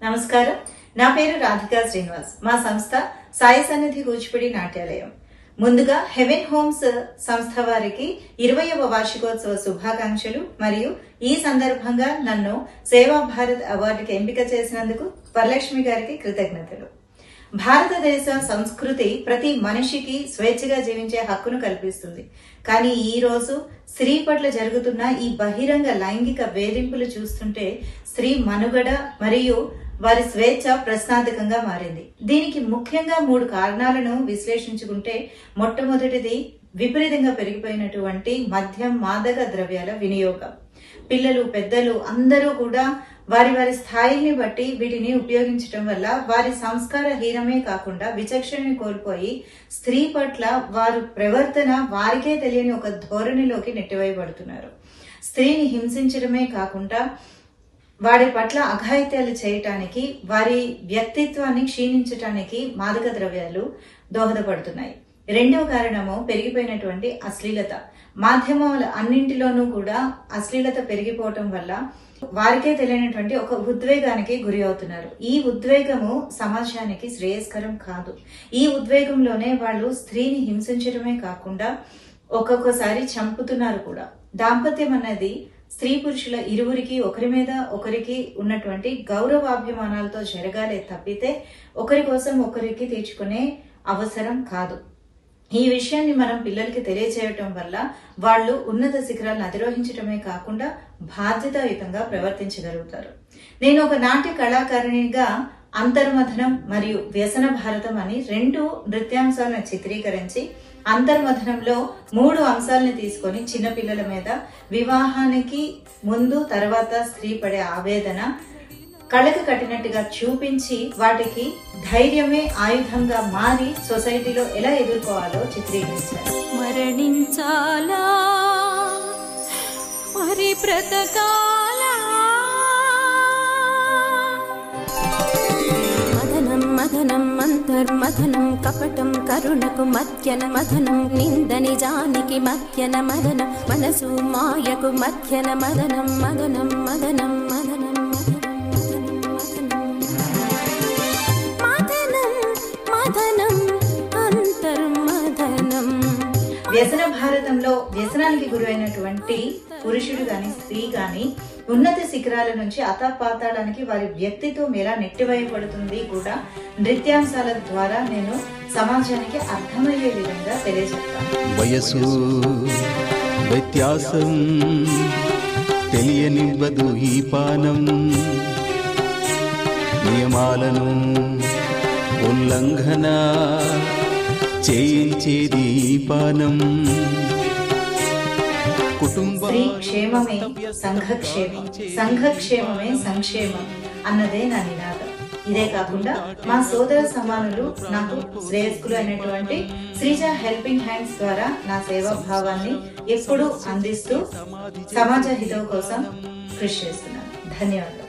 నమస్కారం. నా పేరు రాధికా శ్రీనివాస్. మా సంస్థ సాయి సన్నిధి కూచిపూడి నాట్యాలయం. ముందుగా హెవెన్ హోమ్స్ సంస్థ వారికి 20వ వార్షికోత్సవ శుభాకాంక్షలు మరియు ఈ సందర్భంగా నన్ను సేవా భారత్ అవార్డుకి ఎంపిక చేసినందుకు వరలక్ష్మి గారికి కృతజ్ఞతలు. భారతదేశ సంస్కృతి ప్రతి మనిషికి స్వేచ్ఛగా జీవించే హక్కును కల్పిస్తుంది. కానీ ఈ రోజు స్త్రీ పట్ల జరుగుతున్న ఈ బహిరంగ లైంగిక వేధింపులు చూస్తుంటే స్త్రీ మనుగడ మరియు వారి స్వేచ్ఛ ప్రశ్నార్థకంగా మారింది. దీనికి ముఖ్యంగా 3 కారణాలను విశ్లేషించుకుంటే, మొట్టమొదటిది విపరీతంగా పెరిగిపోయినటువంటి మద్యం, మాదక ద్రవ్యాల వినియోగం. పిల్లలు, పెద్దలు అందరూ కూడా వారి వారి స్థాయిని బట్టి వీటిని ఉపయోగించడం వల్ల వారి సంస్కారహీనమే కాకుండా విచక్షణని కోల్పోయి స్త్రీ పట్ల వారి ప్రవర్తన వారికే తెలియని ఒక ధోరణిలోకి నెట్టివేయబడుతున్నారు. స్త్రీని హింసించడమే కాకుండా వారి పట్ల అఘాయిత్యాలు చేయటానికి, వారి వ్యక్తిత్వాన్ని క్షీణించటానికి మాదక ద్రవ్యాలు దోహదపడుతున్నాయి. రెండవ కారణము పెరిగిపోయినటువంటి అశ్లీలత. మాధ్యమాల అన్నింటిలోనూ కూడా అశ్లీలత పెరిగిపోవటం వల్ల వారికే తెలియనటువంటి ఒక ఉద్వేగానికి గురి అవుతున్నారు. ఈ ఉద్వేగము సమాజానికి శ్రేయస్కరం కాదు. ఈ ఉద్వేగంలోనే వాళ్ళు స్త్రీని హింసించడమే కాకుండా ఒక్కొక్కసారి చంపుతున్నారు కూడా. దాంపత్యం అన్నది స్త్రీ పురుషుల ఇరువురికి ఒకరి మీద ఒకరికి ఉన్నటువంటి గౌరవాభిమానాలతో జరగాలే తప్పితే ఒకరి కోసం ఒకరికి తీర్చుకునే అవసరం కాదు. ఈ విషయాన్ని మనం పిల్లలకి తెలియజేయటం వల్ల వాళ్ళు ఉన్నత శిఖరాలను అధిరోహించడమే కాకుండా బాధ్యతాయుతంగా ప్రవర్తించగలుగుతారు. నేను ఒక నాట్య కళాకారిణిగా అంతర్మథనం మరియు వ్యసన భారతం అని 2 నృత్యాంశాలను చిత్రీకరించి, అంతర్మథనంలో 3 అంశాలను తీసుకొని చిన్నపిల్లల మీద వివాహానికి ముందు తర్వాత స్త్రీ పడే ఆవేదన కళ్ళకి కట్టినట్టుగా చూపించి వాటికి ధైర్యమే ఆయుధంగా మారి సొసైటీలో ఎలా ఎదుర్కోవాలో చిత్రీకరించారు. మరణించాలా మరి బ్రతకాలా, మదనం మదనం అంతర్మథనం కపటం కరుణకు మధ్యన మదనం నింద నిజానికి మధ్యన మదనం మనసు మాయకు మధ్యన మదనం మదనం మదనం మదనం వ్యసన భారతంలో వ్యసనానికి గురైనటువంటి పురుషుడు గాని స్త్రీ గాని ఉన్నత శిఖరాల నుంచి అతపాతాళానికి వారి వ్యక్తిత్వం ఎలా నెట్టివేయబడుతుంది కూడా నృత్యాంశాల ద్వారా నేను సమాజానికి అర్థమయ్యే విధంగా తెలియజేస్తాను. వయసు వ్యత్యాసం తెలియనివ్వదు ఈ పానం, నియమాలను ఉల్లంఘన చేయించేది పానం. స్త్రీ క్షేమమే సంఘక్షేమం, సంఘక్షేమమే సంక్షేమం అన్నదే నా నినాదం. ఇదే కాకుండా మా సోదర సమానులు నాకు శ్రేయస్కులు అయినటువంటి శ్రీజ హెల్పింగ్ హ్యాండ్స్ ద్వారా నా సేవా భావాన్ని ఎప్పుడూ అందిస్తూ సమాజ హితం కోసం కృషి చేస్తున్నాను. ధన్యవాదాలు.